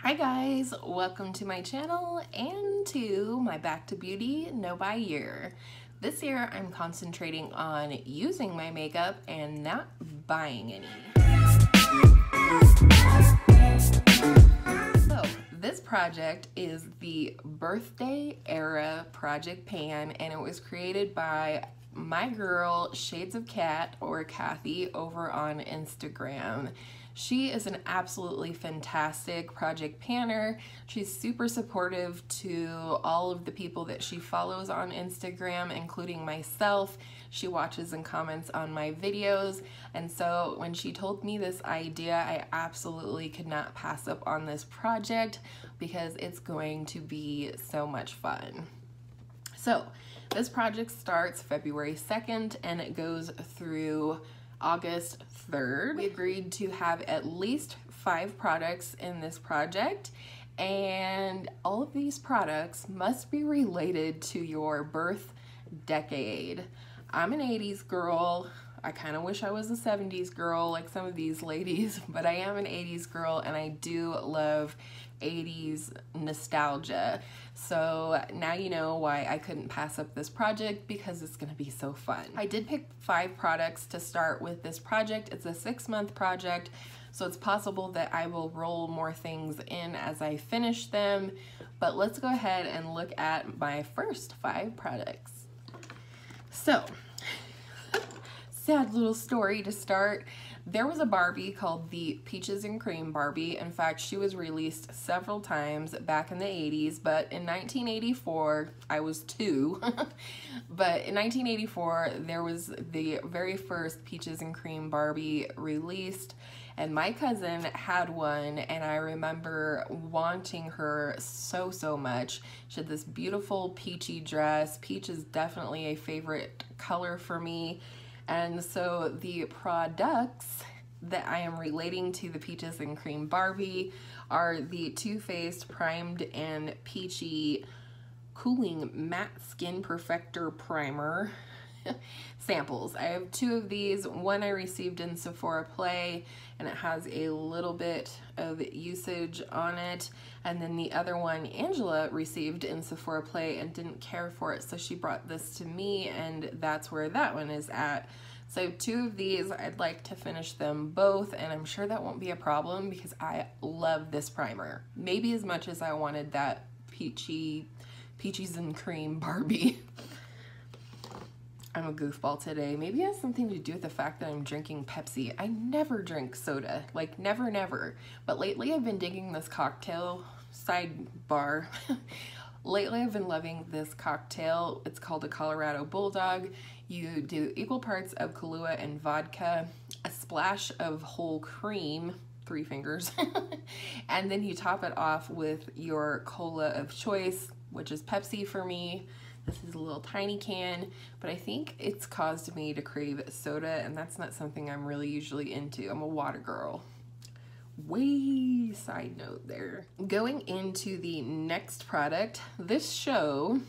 Hi guys, welcome to my channel and to my Back to Beauty No Buy year. This year I'm concentrating on using my makeup and not buying any. So this project is the Birthday Era Project Pan, and it was created by my girl Shades of Cat, or Kathy, over on Instagram. She is an absolutely fantastic project panner. She's super supportive to all of the people that she follows on Instagram, including myself. She watches and comments on my videos, and so when she told me this idea, I absolutely could not pass up on this project because it's going to be so much fun. So this project starts February 2nd and it goes through August 3rd. We agreed to have at least 5 products in this project, and all of these products must be related to your birth decade. I'm an 80s girl. I kind of wish I was a 70s girl like some of these ladies, but I am an 80s girl and I do love 80s nostalgia. So now you know why I couldn't pass up this project, because it's gonna be so fun. I did pick 5 products to start with this project. It's a 6-month project, so it's possible that I will roll more things in as I finish them, but let's go ahead and look at my first 5 products. So, sad little story to start. There was a Barbie called the Peaches and Cream Barbie. In fact, she was released several times back in the 80s, but in 1984, I was 2, but in 1984, there was the very first Peaches and Cream Barbie released, and my cousin had one, and I remember wanting her so much. She had this beautiful peachy dress. Peach is definitely a favorite color for me. And so the products that I am relating to the Peaches and Cream Barbie are the Too Faced Primed and Peachy Cooling Matte Skin Perfector Primer samples. I have 2 of these. One I received in Sephora Play, and it has a little bit of usage on it, and then the other one Angela received in Sephora Play and didn't care for it, so she brought this to me, and that's where that one is at. So I have 2 of these. I'd like to finish them both, and I'm sure that won't be a problem because I love this primer, maybe as much as I wanted that Peaches and Cream Barbie. I'm a goofball today. Maybe it has something to do with the fact that I'm drinking Pepsi. I never drink soda, like never. But lately I've been digging this cocktail. Sidebar. Lately I've been loving this cocktail. It's called a Colorado Bulldog. You do equal parts of Kahlua and vodka, a splash of whole cream, 3 fingers, and then you top it off with your cola of choice, which is Pepsi for me. This is a little tiny can, but I think it's caused me to crave soda, and that's not something I'm really usually into. I'm a water girl. Way side note there. Going into the next product, this show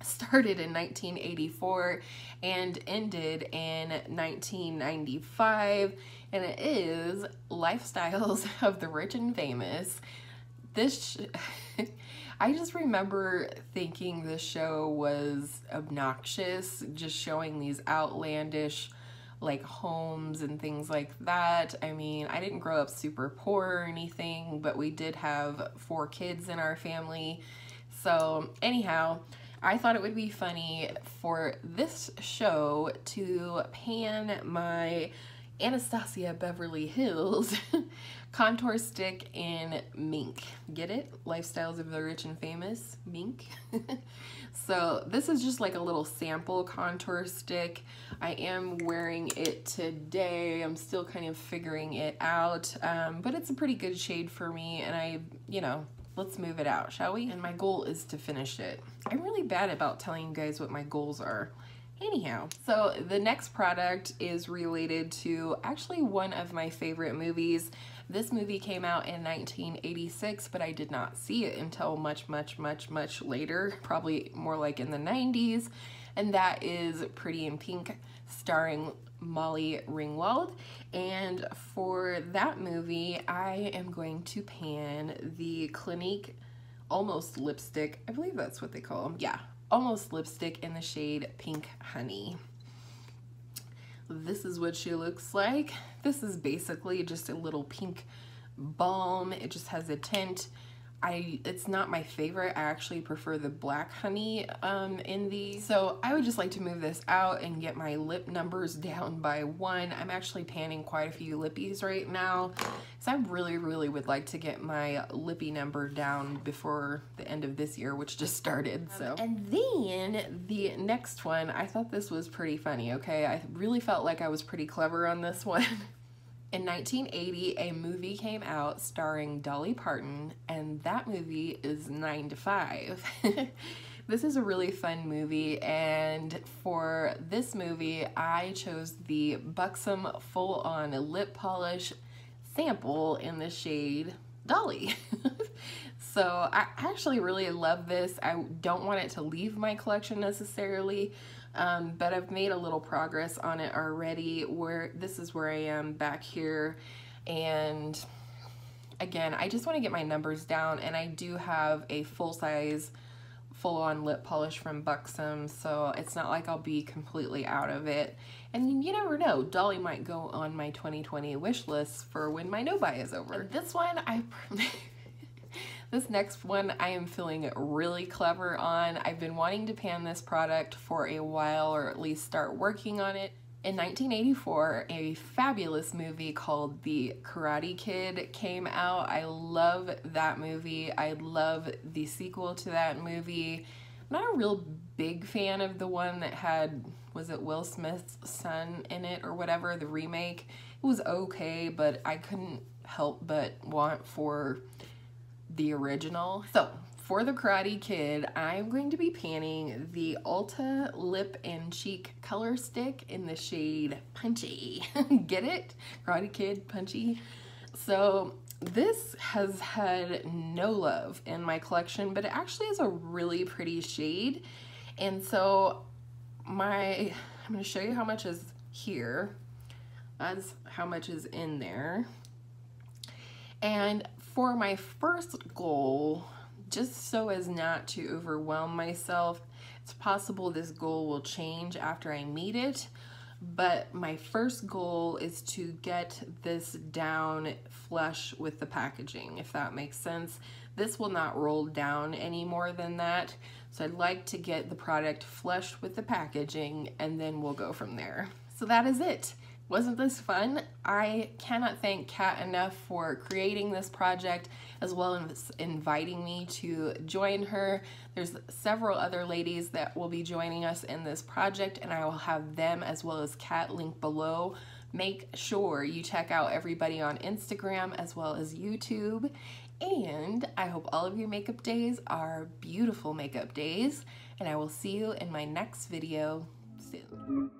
started in 1984 and ended in 1995, and it is Lifestyles of the Rich and Famous. This I just remember thinking this show was obnoxious, just showing these outlandish like homes and things like that. I mean, I didn't grow up super poor or anything, but we did have 4 kids in our family. So anyhow, I thought it would be funny for this show to pan my Anastasia Beverly Hills contour stick in mink. Get it? Lifestyles of the Rich and Famous, mink. So this is just like a little sample contour stick. I am wearing it today. I'm still kind of figuring it out, but it's a pretty good shade for me, and let's move it out, shall we? And my goal is to finish it. I'm really bad about telling you guys what my goals are. Anyhow, so the next product is related to actually one of my favorite movies. This movie came out in 1986, but I did not see it until much later, probably more like in the 90s, and that is Pretty in Pink, starring Molly Ringwald, and for that movie I am going to pan the Clinique Almost Lipstick. I believe that's what they call them. Yeah, Almost Lipstick in the shade Pink Honey. This is what she looks like. This is basically just a little pink balm. It just has a tint. It's not my favorite. I actually prefer the Black Honey in these. So I would just like to move this out and get my lip numbers down by 1. I'm actually panning quite a few lippies right now because I really would like to get my lippy number down before the end of this year, which just started. So and then the next one, I thought this was pretty funny. Okay, I really felt like I was pretty clever on this one. In 1980, a movie came out starring Dolly Parton, and that movie is 9 to 5. This is a really fun movie, and for this movie, I chose the Buxom Full-On Lip Polish sample in the shade Dolly. So I actually really love this. I don't want it to leave my collection necessarily, but I've made a little progress on it already. This is where I am back here, and again, I just want to get my numbers down, and I do have a full-size full-on lip polish from Buxom, so it's not like I'll be completely out of it. And you never know, Dolly might go on my 2020 wish list for when my no-buy is over. This one, this next one I am feeling really clever on. I've been wanting to pan this product for a while, or at least start working on it. In 1984, a fabulous movie called The Karate Kid came out. I love that movie. I love the sequel to that movie. I'm not a real big fan of the one that had, was it Will Smith's son in it or whatever, the remake. It was okay, but I couldn't help but want for the original. So for the Karate Kid, I'm going to be panning the Ulta Lip and Cheek Color Stick in the shade Punchy. Get it? Karate Kid Punchy. So this has had no love in my collection, but it actually is a really pretty shade. And so I'm going to show you how much is here. That's how much is in there. And for my first goal, just so as not to overwhelm myself, it's possible this goal will change after I meet it, but my first goal is to get this down flush with the packaging, if that makes sense. This will not roll down any more than that, so I'd like to get the product flush with the packaging, and then we'll go from there. So that is it. Wasn't this fun? I cannot thank Kat enough for creating this project, as well as inviting me to join her. There's several other ladies that will be joining us in this project, and I will have them as well as Kat linked below. Make sure you check out everybody on Instagram as well as YouTube. And I hope all of your makeup days are beautiful makeup days, and I will see you in my next video soon.